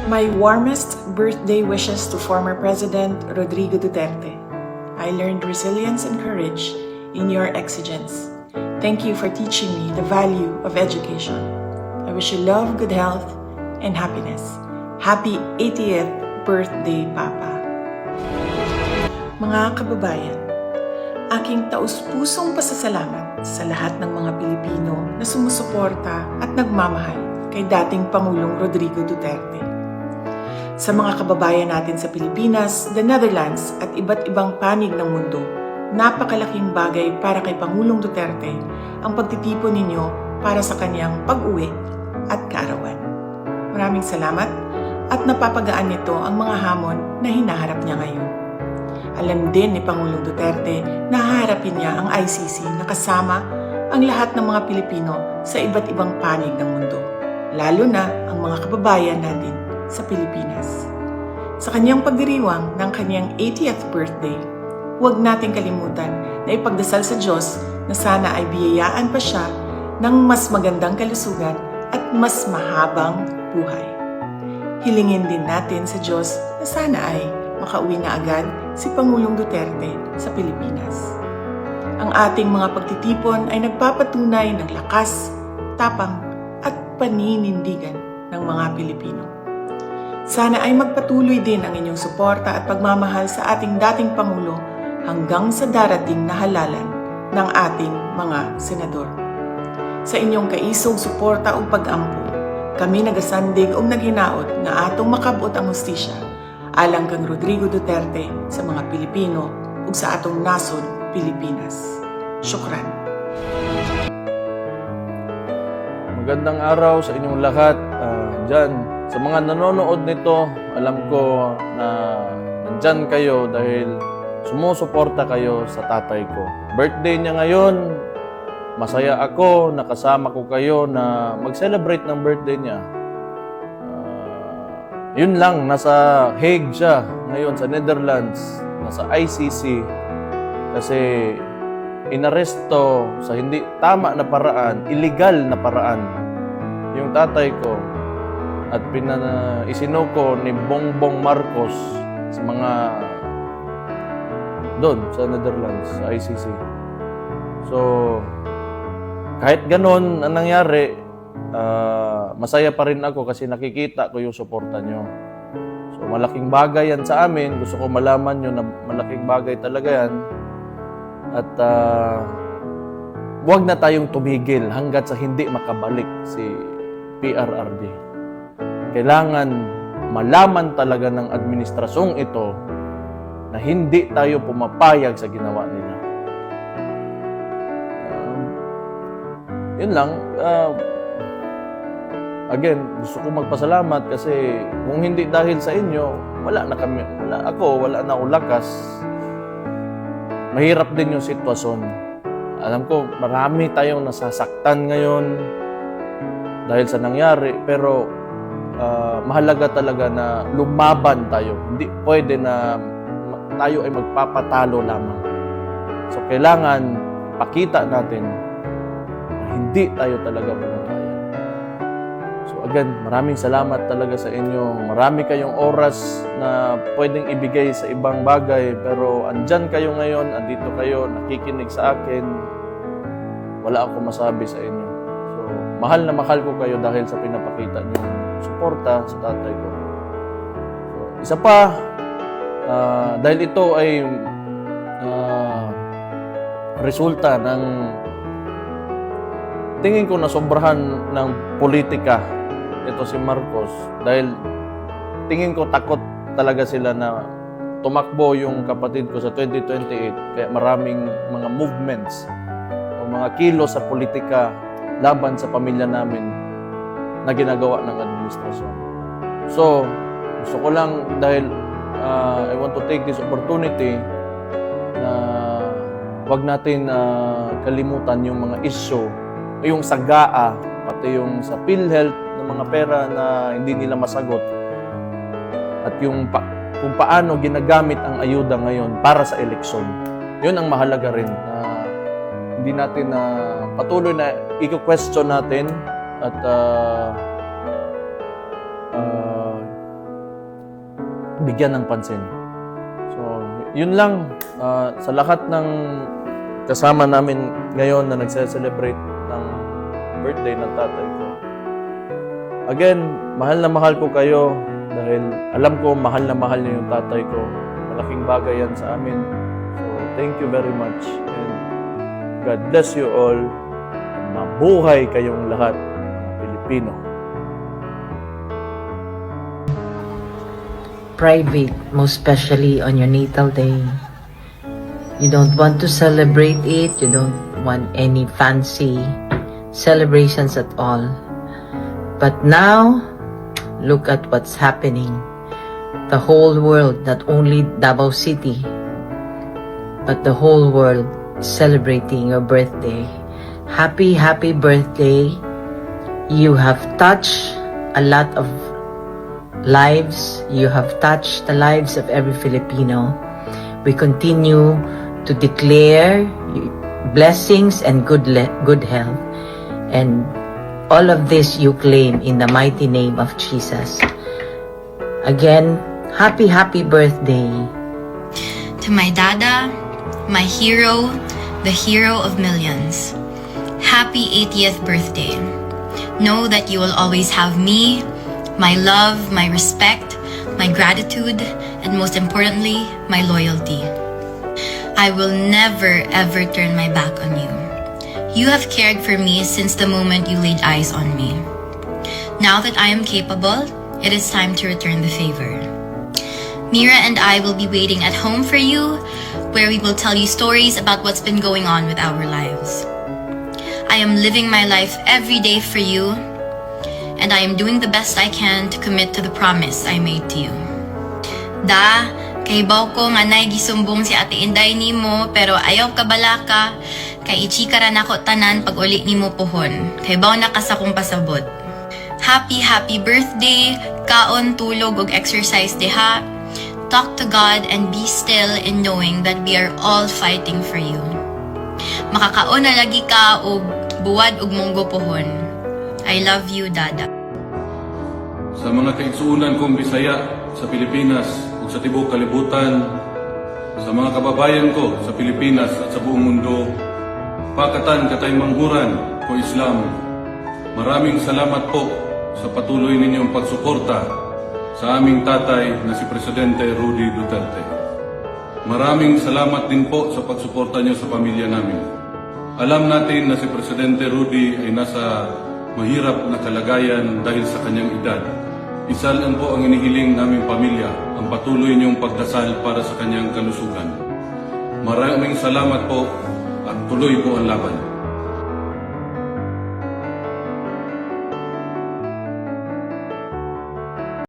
My warmest birthday wishes to former President Rodrigo Duterte. I learned resilience and courage in your exigence. Thank you for teaching me the value of education. I wish you love, good health, and happiness. Happy 80th birthday, Papa. Mga kababayan, aking taus-pusong pasasalamat sa lahat ng mga Pilipino na sumusuporta at nagmamahal kay dating Pangulong Rodrigo Duterte. Sa mga kababayan natin sa Pilipinas, the Netherlands at iba't ibang panig ng mundo, napakalaking bagay para kay Pangulong Duterte ang pagtitipon ninyo para sa kanyang pag-uwi at kaarawan. Maraming salamat at napapagaan nito ang mga hamon na hinaharap niya ngayon. Alam din ni Pangulong Duterte na haharapin niya ang ICC na kasama ang lahat ng mga Pilipino sa iba't ibang panig ng mundo, lalo na ang mga kababayan natin sa Pilipinas. Sa kanyang pagdiriwang ng kanyang 80th birthday, huwag nating kalimutan na ipagdasal sa Diyos na sana ay biyayaan pa siya ng mas magandang kalusugan at mas mahabang buhay. Hilingin din natin sa Diyos na sana ay makauwi na agad si Pangulong Duterte sa Pilipinas. Ang ating mga pagtitipon ay nagpapatunay ng lakas, tapang at paninindigan ng mga Pilipino. Sana ay magpatuloy din ang inyong suporta at pagmamahal sa ating dating Pangulo hanggang sa darating na halalan ng ating mga senador. Sa inyong kaisog suporta o pag-ampo, kami nagasandig o naghinaot na atong makabot ang hustisya alang kang Rodrigo Duterte sa mga Pilipino ug sa atong nasod, Pilipinas. Syukran. Magandang araw sa inyong lahat dyan. Sa mga nanonood nito, alam ko na nandyan kayo dahil sumusuporta kayo sa tatay ko. Birthday niya ngayon, masaya ako, nakasama ko kayo na mag-celebrate ng birthday niya. Yun lang, nasa Hague siya ngayon sa Netherlands, nasa ICC kasi inaresto sa hindi tama na paraan, illegal na paraan yung tatay ko at isinuko ni Bongbong Marcos sa mga doon sa Netherlands, sa ICC. So, kahit ganon ang nangyari, masaya pa rin ako kasi nakikita ko yung suporta nyo. So, malaking bagay yan sa amin. Gusto ko malaman nyo na malaking bagay talaga yan. At huwag na tayong tumigil hanggat sa hindi makabalik si PRRD. Kailangan malaman talaga ng administrasyong ito na hindi tayo pumapayag sa ginawa nila. Yun lang. Again, gusto ko magpasalamat kasi kung hindi dahil sa inyo, wala na akong lakas. Mahirap din yung sitwasyon. Alam ko, marami tayong nasasaktan ngayon dahil sa nangyari, pero mahalaga talaga na lumaban tayo. Hindi pwede na tayo ay magpapatalo lamang. So, kailangan pakita natin na hindi tayo talaga pumapayag. So, again, maraming salamat talaga sa inyo. Marami kayong oras na pwedeng ibigay sa ibang bagay, pero andyan kayo ngayon, andito kayo, nakikinig sa akin. Wala akong masabi sa inyo. So, mahal na mahal ko kayo dahil sa pinapakita niyo suporta sa tatay ko. So, isa pa, dahil ito ay resulta ng tingin ko na sobrahan ng politika ito si Marcos, dahil tingin ko takot talaga sila na tumakbo yung kapatid ko sa 2028, kaya maraming mga movements o mga kilos sa politika laban sa pamilya namin na ginagawa ng administrasyon. So, gusto ko lang dahil I want to take this opportunity na wag natin kalimutan yung mga issue, yung sa GAA, pati yung sa PhilHealth ng mga pera na hindi nila masagot, at yung kung paano ginagamit ang ayuda ngayon para sa eleksyon. Yun ang mahalaga rin. Hindi natin patuloy na i-question natin at bigyan ng pansin. So, yun lang. Sa lahat ng kasama namin ngayon na nagse-celebrate ng birthday ng tatay ko. Again, mahal na mahal ko kayo dahil alam ko mahal na mahal niyo yung tatay ko. Malaking bagay yan sa amin. So, thank you very much. And God bless you all. Mabuhay kayong lahat, mga Pilipino. Private, most especially on your natal day. You don't want to celebrate it, you don't want any fancy celebrations at all. But now, look at what's happening. The whole world, not only Davao City, but the whole world is celebrating your birthday. Happy, happy birthday. You have touched a lot of lives. You have touched the lives of every Filipino. We continue to declare blessings and good health. And all of this you claim in the mighty name of Jesus. Again, happy, happy birthday. To my dada, my hero, the hero of millions. Happy 80th birthday. Know that you will always have me, my love, my respect, my gratitude, and most importantly, my loyalty. I will never ever turn my back on you. You have cared for me since the moment you laid eyes on me. Now that I am capable, it is time to return the favor. Mira and I will be waiting at home for you, where we will tell you stories about what's been going on with our lives. I am living my life every day for you, and I am doing the best I can to commit to the promise I made to you. Da, kay baw ko nga nay gisumbong si Ate Inday nimo, pero ayaw ka balaka, kay ichikaran ako tanan pag uli nimo pohon, kay baw na ka sa kong pasabot. Happy, happy birthday, kaon, tulog, ug exercise diha. Talk to God and be still in knowing that we are all fighting for you. Makakaon na lagi ka og buwad ug munggo pohon. I love you, Dada. Sa mga kaigsuunan kong Bisaya sa Pilipinas ug sa tibuok kalibutan, sa mga kababayan ko sa Pilipinas at sa buong mundo, pakatan katay manghuran ko Islam. Maraming salamat po sa patuloy ninyong pagsuporta sa aming tatay na si Presidente Rudy Duterte. Maraming salamat din po sa pagsuporta niyo sa pamilya namin. Alam natin na si Presidente Rudy ay nasa mahirap na kalagayan dahil sa kanyang edad. Isa lang po ang inihiling naming pamilya, ang patuloy niyong pagdasal para sa kanyang kalusugan. Maraming salamat po at tuloy po ang laban.